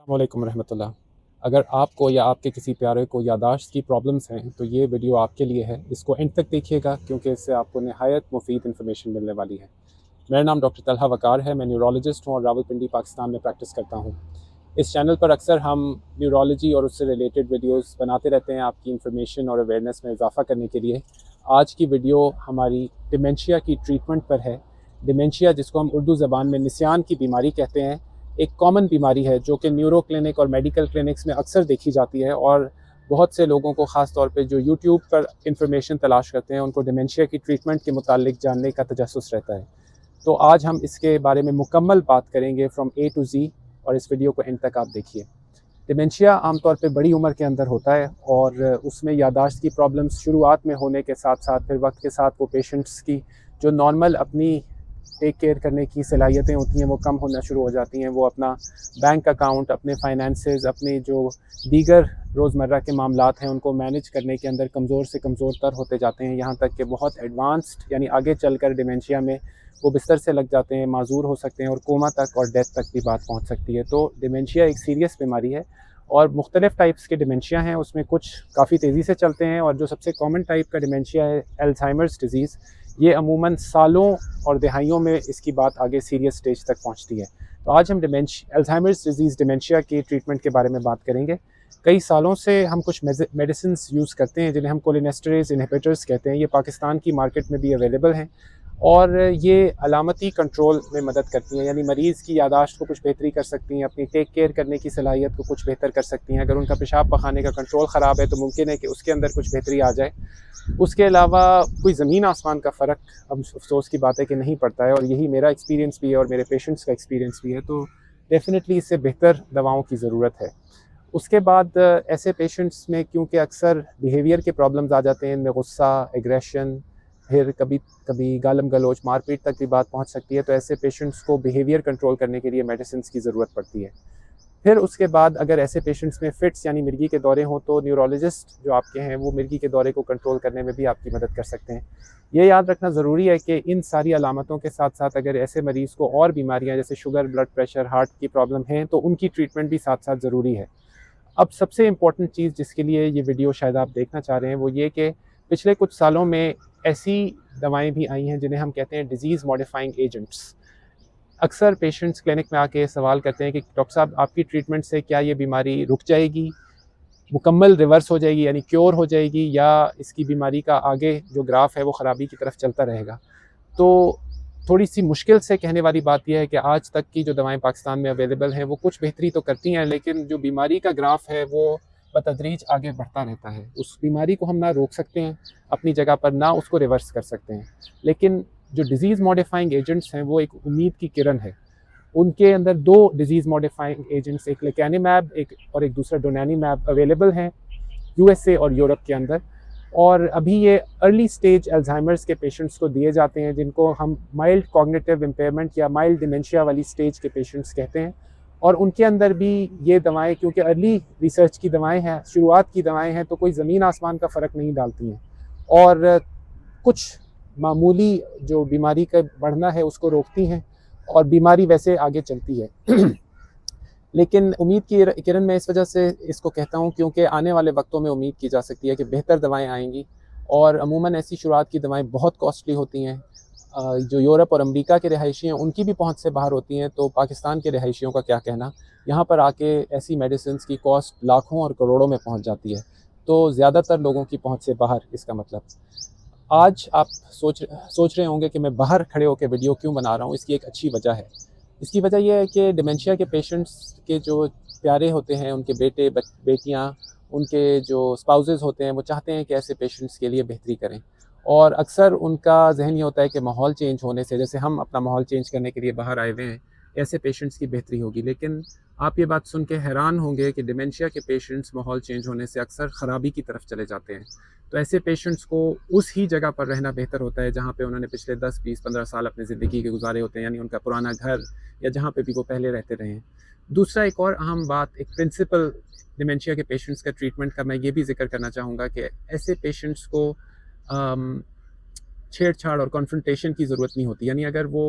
वालेकुम रहमतुल्लाह। अगर आपको या आपके किसी प्यारे को याददाश्त की प्रॉब्लम्स हैं तो ये वीडियो आपके लिए है। इसको एंड तक देखिएगा क्योंकि इससे आपको निहायत मुफीद इन्फॉर्मेशन मिलने वाली है। मेरा नाम डॉक्टर तलहा वकार है। मैं न्यूरोलॉजिस्ट हूँ और रावलपिंडी पाकिस्तान में प्रैक्टिस करता हूँ। इस चैनल पर अक्सर हम न्यूरोलॉजी और उससे रिलेटेड वीडियोस बनाते रहते हैं आपकी इन्फॉर्मेशन और अवेयरनेस में इजाफा करने के लिए। आज की वीडियो हमारी डिमेंशिया की ट्रीटमेंट पर है। डिमेंशिया, जिसको हम उर्दू ज़बान में निस्यान की बीमारी कहते हैं, एक कॉमन बीमारी है जो कि न्यूरो क्लिनिक और मेडिकल क्लिनिक्स में अक्सर देखी जाती है और बहुत से लोगों को, ख़ास तौर पे जो यूट्यूब पर इंफॉर्मेशन तलाश करते हैं, उनको डिमेंशिया की ट्रीटमेंट के मुतालिक जानने का तजस्सुस रहता है। तो आज हम इसके बारे में मुकम्मल बात करेंगे फ्रॉम ए टू ज़ी, और इस वीडियो को एंड तक आप देखिए। डिमेंशिया आमतौर पे बड़ी उम्र के अंदर होता है और उसमें यादाश्त की प्रॉब्लम्स शुरुआत में होने के साथ साथ फिर वक्त के साथ वो पेशेंट्स की जो नॉर्मल अपनी टेक केयर करने की सलाहियतें होती हैं वो कम होना शुरू हो जाती हैं। वो अपना बैंक अकाउंट, अपने फाइनेंसेस, अपने जो दीगर रोज़मर्रा के मामलात हैं उनको मैनेज करने के अंदर कमज़ोर से कमज़ोर तर होते जाते हैं, यहाँ तक कि बहुत एडवांस्ड यानी आगे चलकर डिमेंशिया में वो बिस्तर से लग जाते हैं, माजूर हो सकते हैं और कोमा तक और डेथ तक भी बात पहुँच सकती है। तो डिमेंशिया एक सीरियस बीमारी है और मुख्तलिफ़ टाइप्स के डिमेंशिया हैं। उसमें कुछ काफ़ी तेज़ी से चलते हैं और जो सबसे कॉमन टाइप का डिमेंशिया है अल्ज़ाइमर्स डिज़ीज़, ये अमूमन सालों और दहाइयों में इसकी बात आगे सीरियस स्टेज तक पहुंचती है। तो आज हम अल्ज़ाइमर्स डिज़ीज़ डिमेंशिया के ट्रीटमेंट के बारे में बात करेंगे। कई सालों से हम कुछ मेडिसिन्स यूज़ करते हैं जिन्हें हम कोलिनेस्टरेज़ इनहिबिटर्स कहते हैं। ये पाकिस्तान की मार्केट में भी अवेलेबल हैं और ये अलामती कंट्रोल में मदद करती हैं, यानी मरीज़ की यादाश्त को कुछ बेहतरी कर सकती हैं, अपनी टेक केयर करने की सलाहियत को कुछ बेहतर कर सकती हैं। अगर उनका पेशाब पखाने का कंट्रोल ख़राब है तो मुमकिन है कि उसके अंदर कुछ बेहतरी आ जाए। उसके अलावा कोई ज़मीन आसमान का फ़र्क अब अफसोस की बात है कि नहीं पड़ता है और यही मेरा एक्सपीरियंस भी है और मेरे पेशेंट्स का एक्सपीरियंस भी है। तो डेफ़िनेटली इससे बेहतर दवाओं की ज़रूरत है। उसके बाद ऐसे पेशेंट्स में क्योंकि अक्सर बिहेवियर के प्रॉब्लम्स आ जाते हैं, इनमें गुस्सा, एग्रेशन, फिर कभी कभी गालम गलोच, मारपीट तक भी बात पहुंच सकती है। तो ऐसे पेशेंट्स को बिहेवियर कंट्रोल करने के लिए मेडिसिन की ज़रूरत पड़ती है। फिर उसके बाद अगर ऐसे पेशेंट्स में फिट्स यानी मिर्गी के दौरे हों तो न्यूरोलॉजिस्ट जो आपके हैं वो मिर्गी के दौरे को कंट्रोल करने में भी आपकी मदद कर सकते हैं। ये याद रखना ज़रूरी है कि इन सारी अलामतों के साथ साथ अगर ऐसे मरीज़ को और बीमारियां जैसे शुगर, ब्लड प्रेशर, हार्ट की प्रॉब्लम हैं तो उनकी ट्रीटमेंट भी साथ साथ ज़रूरी है। अब सबसे इम्पॉर्टेंट चीज़ जिसके लिए ये वीडियो शायद आप देखना चाह रहे हैं वो ये कि पिछले कुछ सालों में ऐसी दवाएँ भी आई हैं जिन्हें हम कहते हैं डिज़ीज़ मॉडिफाइंग एजेंट्स। अक्सर पेशेंट्स क्लिनिक में आके सवाल करते हैं कि डॉक्टर साहब, आपकी ट्रीटमेंट से क्या ये बीमारी रुक जाएगी, मुकम्मल रिवर्स हो जाएगी यानी क्योर हो जाएगी, या इसकी बीमारी का आगे जो ग्राफ है वो ख़राबी की तरफ चलता रहेगा। तो थोड़ी सी मुश्किल से कहने वाली बात यह है कि आज तक की जो दवाएं पाकिस्तान में अवेलेबल हैं वो कुछ बेहतरी तो करती हैं, लेकिन जो बीमारी का ग्राफ है वो बतदरीज आगे बढ़ता रहता है। उस बीमारी को हम ना रोक सकते हैं अपनी जगह पर, ना उसको रिवर्स कर सकते हैं, लेकिन जो डिज़ीज़ मॉडिफाइंग एजेंट्स हैं वो एक उम्मीद की किरण है। उनके अंदर दो डिज़ीज़ मॉडिफाइंग एजेंट्स, एक लेकेनिमैब और एक दूसरा डोनानिमैब अवेलेबल हैं यूएसए और यूरोप के अंदर। और अभी ये अर्ली स्टेज अल्ज़ाइमर्स के पेशेंट्स को दिए जाते हैं जिनको हम माइल्ड कॉग्निटिव इम्पेयरमेंट या माइल्ड डिमेंशिया वाली स्टेज के पेशेंट्स कहते हैं। और उनके अंदर भी ये दवाएं, क्योंकि अर्ली रिसर्च की दवाएं हैं, शुरुआत की दवाएं हैं, तो कोई ज़मीन आसमान का फ़र्क नहीं डालती हैं और कुछ मामूली जो बीमारी का बढ़ना है उसको रोकती हैं और बीमारी वैसे आगे चलती है। लेकिन उम्मीद की किरण मैं इस वजह से इसको कहता हूँ क्योंकि आने वाले वक्तों में उम्मीद की जा सकती है कि बेहतर दवाएं आएंगी और अमूमन ऐसी शुरुआत की दवाएं बहुत कॉस्टली होती हैं। जो यूरोप और अमेरिका के रिहायशी हैं उनकी भी पहुंच से बाहर होती हैं, तो पाकिस्तान के रिहायशियों का क्या कहना। यहाँ पर आके ऐसी मेडिसिन की कॉस्ट लाखों और करोड़ों में पहुँच जाती है, तो ज़्यादातर लोगों की पहुँच से बाहर। इसका मतलब आज आप सोच रहे होंगे कि मैं बाहर खड़े होकर वीडियो क्यों बना रहा हूँ। इसकी एक अच्छी वजह है। इसकी वजह यह है कि डिमेंशिया के पेशेंट्स के जो प्यारे होते हैं, उनके बेटे बेटियां, उनके जो स्पाउसेस होते हैं, वो चाहते हैं कि ऐसे पेशेंट्स के लिए बेहतरी करें और अक्सर उनका जहन ये होता है कि माहौल चेंज होने से, जैसे हम अपना माहौल चेंज करने के लिए बाहर आए हुए हैं, ऐसे पेशेंट्स की बेहतरी होगी। लेकिन आप ये बात सुन के हैरान होंगे कि डिमेंशिया के पेशेंट्स माहौल चेंज होने से अक्सर ख़राबी की तरफ चले जाते हैं। तो ऐसे पेशेंट्स को उस ही जगह पर रहना बेहतर होता है जहाँ पे उन्होंने पिछले 10, 20, 15 साल अपनी ज़िंदगी के गुजारे होते हैं, यानी उनका पुराना घर या जहाँ पे भी वो पहले रहते रहे हैं। दूसरा एक और अहम बात, एक प्रिंसिपल डिमेंशिया के पेशेंट्स का ट्रीटमेंट का मैं ये भी जिक्र करना चाहूँगा कि ऐसे पेशेंट्स को छेड़छाड़ और कॉन्फ्रंटेशन की ज़रूरत नहीं होती। यानी अगर वो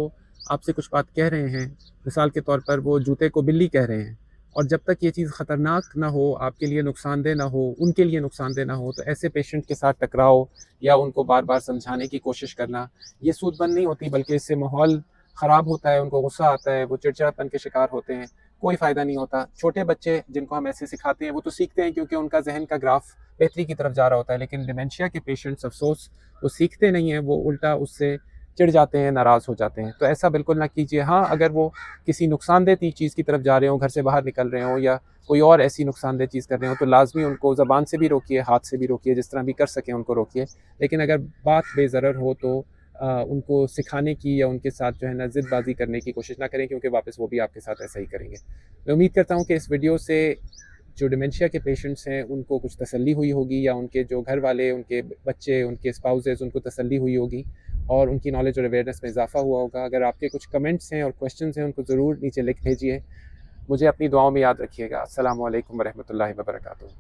आपसे कुछ बात कह रहे हैं, मिसाल के तौर पर वो जूते को बिल्ली कह रहे हैं और जब तक ये चीज़ ख़तरनाक ना हो, आपके लिए नुकसानदेह ना हो, उनके लिए नुकसानदेह ना हो, तो ऐसे पेशेंट के साथ टकराओ या उनको बार बार समझाने की कोशिश करना, ये सूझबूझ नहीं होती, बल्कि इससे माहौल ख़राब होता है, उनको गुस्सा आता है, वो चिड़चिड़ापन के शिकार होते हैं, कोई फ़ायदा नहीं होता। छोटे बच्चे जिनको हम ऐसे सिखाते हैं वो तो सीखते हैं, क्योंकि उनका जहन का ग्राफ बेहतरी की तरफ जा रहा होता है, लेकिन डिमेंशिया के पेशेंट्स अफसोस वो सीखते नहीं हैं, वो उल्टा उससे चिढ़ जाते हैं, नाराज़ हो जाते हैं। तो ऐसा बिल्कुल ना कीजिए। हाँ, अगर वो किसी नुकसानदेह चीज़ की तरफ जा रहे हों, घर से बाहर निकल रहे हों या कोई और ऐसी नुकसानदेह चीज़ कर रहे हों, तो लाज़मी उनको ज़बान से भी रोकिए, हाथ से भी रोकिए, जिस तरह भी कर सकें उनको रोकिए। लेकिन अगर बात बेज़रर हो तो उनको सिखाने की या उनके साथ जो है ना ज़िदबाज़ी करने की कोशिश ना करें, क्योंकि वापस वो भी आपके साथ ऐसा ही करेंगे। मैं उम्मीद करता हूँ कि इस वीडियो से जो डिमेंशिया के पेशेंट्स हैं उनको कुछ तसल्ली हुई होगी, या उनके जो घर वाले, उनके बच्चे, उनके स्पाउसेस, उनको तसल्ली हुई होगी और उनकी नॉलेज और अवेयरनेस में इजाफा हुआ होगा। अगर आपके कुछ कमेंट्स हैं और क्वेश्चंस हैं, उनको ज़रूर नीचे लिख भेजिए। मुझे अपनी दुआओं में याद रखिएगा। अस्सलामु अलैकुम व रहमतुल्लाहि व बरकातुहू।